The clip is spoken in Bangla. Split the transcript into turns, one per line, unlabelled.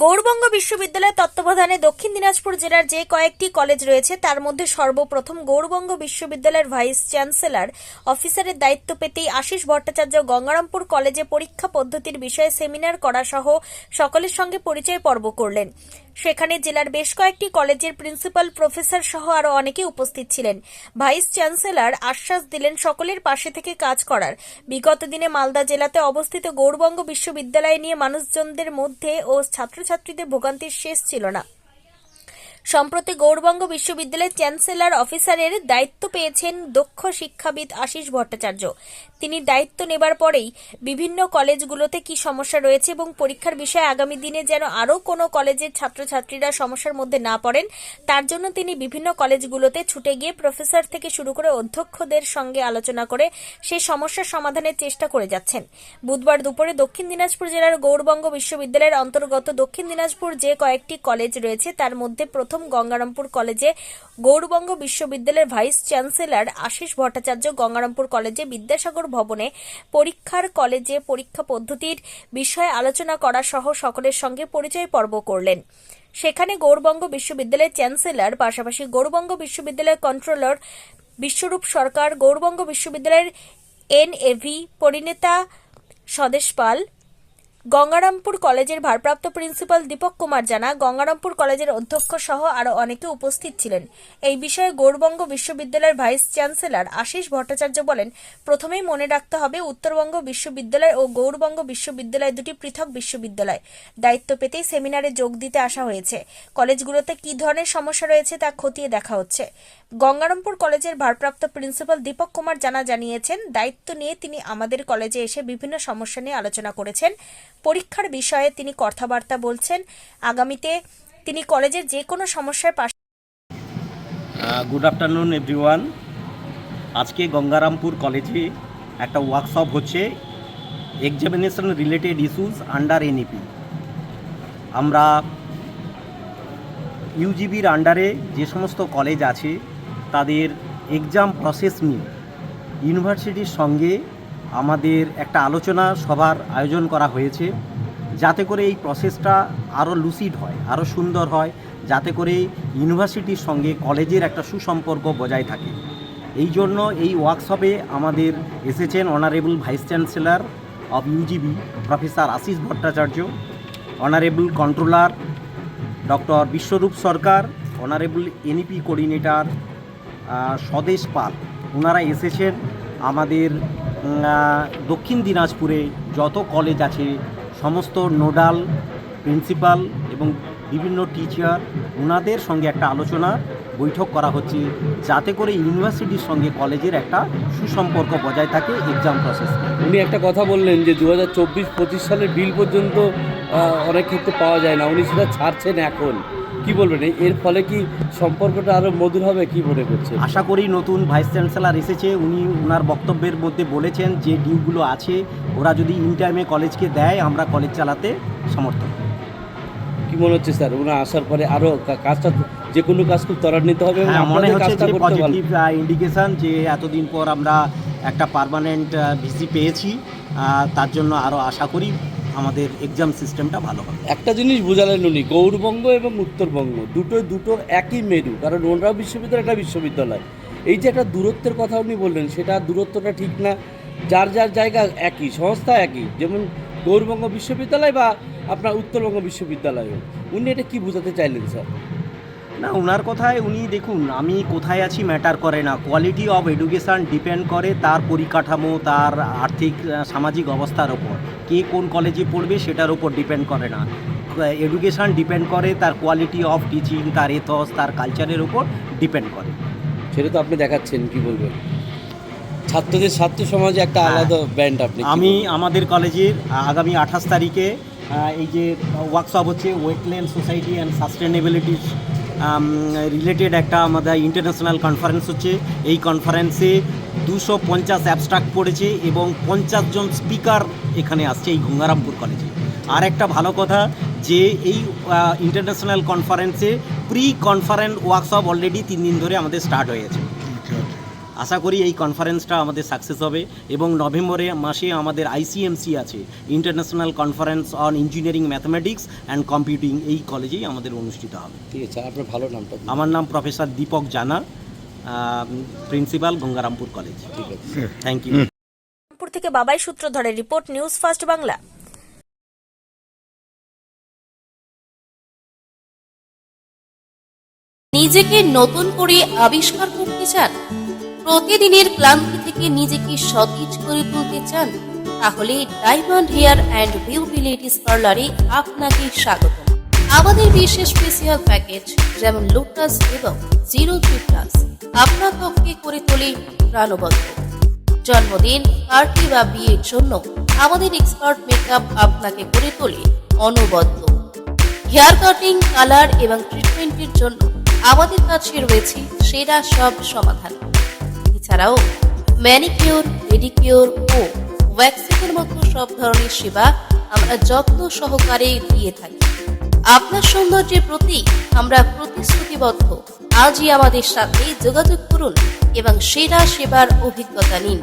গৌড়বঙ্গ বিশ্ববিদ্যালয়ের তত্ত্বাবধানে দক্ষিণ দিনাজপুর জেলার যে কয়েকটি কলেজ রয়েছে তার মধ্যে সর্বপ্রথম গৌড়বঙ্গ বিশ্ববিদ্যালয়ের ভাইস চ্যান্সেলর অফিসারের দায়িত্ব পেতেই আশিস ভট্টাচার্য গঙ্গারামপুর কলেজে পরীক্ষা পদ্ধতির বিষয়ে সেমিনার করা সহ সকলের সঙ্গে পরিচয় পর্ব করলেন। সেখানে জেলার বেশ কয়েকটি কলেজের প্রিন্সিপাল, প্রফেসর সহ আরও অনেকে উপস্থিত ছিলেন। ভাইস চ্যান্সেলর আশ্বাস দিলেন সকলের পাশে থেকে কাজ করার। বিগত দিনে মালদা জেলাতে অবস্থিত গৌড়বঙ্গ বিশ্ববিদ্যালয় নিয়ে মানুষজনদের মধ্যে ও ছাত্রছাত্রীদের ভোগান্তির শেষ ছিল না। সম্প্রতি গৌড়বঙ্গ বিশ্ববিদ্যালয়ের চ্যান্সেলর অফিসারের দায়িত্ব পেয়েছেন দক্ষ শিক্ষাবিদ আশিস ভট্টাচার্য। তিনি দায়িত্ব নেবার পরেই বিভিন্ন কলেজগুলোতে কি সমস্যা রয়েছে এবং পরীক্ষার বিষয়ে আগামী দিনে যেন আরও কোনো কলেজের ছাত্রছাত্রীরা সমস্যার মধ্যে না পড়েন, তার জন্য তিনি বিভিন্ন কলেজগুলোতে ছুটে গিয়ে প্রফেসর থেকে শুরু করে অধ্যক্ষদের সঙ্গে আলোচনা করে সেই সমস্যার সমাধানের চেষ্টা করে যাচ্ছেন। বুধবার দুপুরে দক্ষিণ দিনাজপুর জেলার গৌড়বঙ্গ বিশ্ববিদ্যালয়ের অন্তর্গত দক্ষিণ দিনাজপুর যে কয়েকটি কলেজ রয়েছে তার মধ্যে প্রথম গঙ্গারামপুর কলেজে গৌড়বঙ্গ বিশ্ববিদ্যালয়ের ভাইস চ্যান্সেলর আশিস ভট্টাচার্য গঙ্গারামপুর কলেজে বিদ্যাসাগর ভবনে পরীক্ষা পদ্ধতির বিষয়ে আলোচনা করা সহ সকলের সঙ্গে পরিচয় পর্ব করলেন। সেখানে গৌড়বঙ্গ বিশ্ববিদ্যালয়ের চ্যান্সেলর পাশাপাশি গৌড়বঙ্গ বিশ্ববিদ্যালয়ের কন্ট্রোলার বিশ্বরূপ সরকার, গৌড়বঙ্গ বিশ্ববিদ্যালয়ের NAV পরিণেতা স্বদেশ পাল, গঙ্গারামপুর কলেজের ভারপ্রাপ্ত প্রিন্সিপাল দীপক কুমার জানা, গঙ্গারামপুর কলেজের অধ্যক্ষ সহ আরও অনেকে উপস্থিত ছিলেন। এই বিষয়ে গৌড়বঙ্গ বিশ্ববিদ্যালয়ের ভাইস চ্যান্সেলর আশিস ভট্টাচার্য বলেন, প্রথমেই মনে রাখতে হবে উত্তরবঙ্গ বিশ্ববিদ্যালয় ও গৌড়বঙ্গ বিশ্ববিদ্যালয় দুটি পৃথক বিশ্ববিদ্যালয়। দায়িত্ব পেতেই সেমিনারে যোগ দিতে আসা হয়েছে। কলেজগুলোতে কী ধরনের সমস্যা রয়েছে তা খতিয়ে দেখা হচ্ছে। গঙ্গারামপুর কলেজের ভারপ্রাপ্ত প্রিন্সিপাল দীপক কুমার জানা জানিয়েছেন, দায়িত্ব নিয়ে তিনি আমাদের কলেজে এসে বিভিন্ন সমস্যা নিয়ে আলোচনা করেছেন। পরীক্ষার বিষয়ে তিনি কথাবার্তা বলছেন। আগামীতে তিনি কলেজের যে কোনো সমস্যার পাশে।
Good afternoon everyone. আজকে গঙ্গারামপুর কলেজে একটা ওয়ার্কশপ হচ্ছে examination related issues under NEP। আমরা ইউজিবির আন্ডারে যে সমস্ত কলেজ আছে তাদের এক্সাম প্রসেস নিয়ে ইউনিভার্সিটির সঙ্গে আমাদের একটা আলোচনা সভার আয়োজন করা হয়েছে, যাতে করে এই প্রসেসটা আরও লুসিড হয়, আরও সুন্দর হয়, যাতে করে ইউনিভার্সিটির সঙ্গে কলেজের একটা সুসম্পর্ক বজায় থাকে। এই জন্য এই ওয়ার্কশপে আমাদের এসেছেন honourable vice chancellor of UGB professor Ashis Bhattacharya, honourable controller doctor Biswarup Sarkar, honourable NEP coordinator Swadesh Pal. ওনারা এসেছেন। আমাদের দক্ষিণ দিনাজপুরে যত কলেজ আছে সমস্ত নোডাল, প্রিন্সিপাল এবং বিভিন্ন টিচার, ওনাদের সঙ্গে একটা আলোচনা বৈঠক করা হচ্ছে, যাতে করে ইউনিভার্সিটির সঙ্গে কলেজের একটা সুসম্পর্ক বজায় থাকে এক্সাম প্রসেস।
উনি একটা কথা বললেন যে 2024-25 সালের বিল পর্যন্ত অনেক ক্ষেত্রে পাওয়া যায় না, উনি সেটা ছাড়ছেন এখন। কি বলবেন, এর ফলে কি সম্পর্কটা আরও মধুর হবে, কি মনে করছে?
আশা করি নতুন ভাইস চ্যান্সেলর এসেছে, উনি ওনার বক্তব্যের মধ্যে বলেছেন যে ডিউগুলো আছে ওরা যদি ইন টাইমে কলেজকে দেয় আমরা কলেজ চালাতে সমর্থন।
কি মনে হচ্ছে স্যার, ওনার আসার পরে আরও কাজটা, যে কোনো কাজ খুব ত্বরান্বিত হবে?
মনে হচ্ছে যে পজিটিভ ইন্ডিকেশন যে এতদিন পর আমরা একটা পার্মানেন্ট ভিসি পেয়েছি, তার জন্য আরও আশা করি আমাদের এক্সাম সিস্টেমটা ভালো হবে।
একটা জিনিস বোঝালেন উনি, গৌড়বঙ্গ এবং উত্তরবঙ্গ দুটোর একই মেরু, কারণ ওনারাও বিশ্ববিদ্যালয়, একটা বিশ্ববিদ্যালয়। এই যে একটা দূরত্বের কথা উনি বললেন, সেটা দূরত্বটা ঠিক না, যার যার জায়গা একই, সংস্থা একই, যেমন গৌড়বঙ্গ বিশ্ববিদ্যালয় বা আপনার উত্তরবঙ্গ বিশ্ববিদ্যালয়। উনি এটা কি বোঝাতে চাইলেন স্যার?
না, ওনার কথায় উনি দেখুন, আমি কোথায় আছি ম্যাটার করে না, কোয়ালিটি অফ এডুকেশান ডিপেন্ড করে তার পরিকাঠামো, তার আর্থিক সামাজিক অবস্থার ওপর। কে কোন কলেজে পড়বে সেটার ওপর ডিপেন্ড করে না, এডুকেশান ডিপেন্ড করে তার কোয়ালিটি অফ টিচিং, তার এথস, তার কালচারের ওপর ডিপেন্ড করে।
সেটা তো আপনি দেখাচ্ছেন, কি বলবেন? ছাত্রদের ছাত্র সমাজে একটা আলাদা ব্যান্ড আপনি।
আমি আমাদের কলেজের আগামী 28 তারিখে এই যে ওয়ার্কশপ হচ্ছে ওয়েটল্যান্ড সোসাইটি অ্যান্ড সাস্টেনেবিলিটির রিলেটেড একটা আমাদের ইন্টারন্যাশনাল কনফারেন্স হচ্ছে। এই কনফারেন্সে 250 অ্যাবস্ট্রাক্ট পড়েছে এবং 50 জন স্পিকার এখানে আসছে এই গঙ্গারামপুর কলেজে। আর একটা ভালো কথা যে এই ইন্টারন্যাশনাল কনফারেন্সে প্রি কনফারেন্স ওয়ার্কশপ অলরেডি 3 দিন ধরে আমাদের স্টার্ট হয়েছে। আশা করি এই কনফারেন্সটা আমাদের সাকসেস হবে এবং নভেম্বরে মাসে আমাদের আইসিএমসি আছে, international conference on engineering mathematics and computing, এই কলেজেই আমাদের অনুষ্ঠিত হবে।
ঠিক আছে, আপনার ভালো নামটা দিন।
আমার নাম প্রফেসর দীপক জানা, প্রিন্সিপাল গঙ্গারামপুর কলেজ।
ঠিক আছে,
থ্যাংক ইউ।
গঙ্গারামপুর থেকে বাবাই সূত্রধরের রিপোর্ট, নিউজ ফার্স্ট বাংলা।
নিজেকে নতুন করে আবিষ্কার করতে চান, প্রতিদিনের ক্লান্তি থেকে নিজেকে সতেজ করে তুলতে চান, তাহলে diamond hair and beauty ladies পার্লারে আপনাকে স্বাগত। আমাদের বিশেষ স্পেশাল প্যাকেজ যেমন লোটাস এবং 03+ আপনার ত্বককে করে তোলে প্রাণবন্ত। জন্মদিন, পার্টি বা বিয়ের জন্য আমাদের এক্সপার্ট মেকআপ আপনাকে করে তোলে অনবদ্য। হেয়ার কাটিং, কালার এবং ট্রিটমেন্টের জন্য আমাদের কাছে রয়েছে সেরা সব সমাধান। এছাড়াও ম্যানিকিউর, পেডিকিউর ও ওয়্যাক্সিংয়ের মতো সব ধরনের সেবা আমরা যত্ন সহকারে দিয়ে থাকি। আপনার সৌন্দর্যের প্রতি আমরা প্রতিশ্রুতিবদ্ধ। আজই আমাদের সাথে যোগাযোগ করুন এবং সেরা সেবার অভিজ্ঞতা নিন।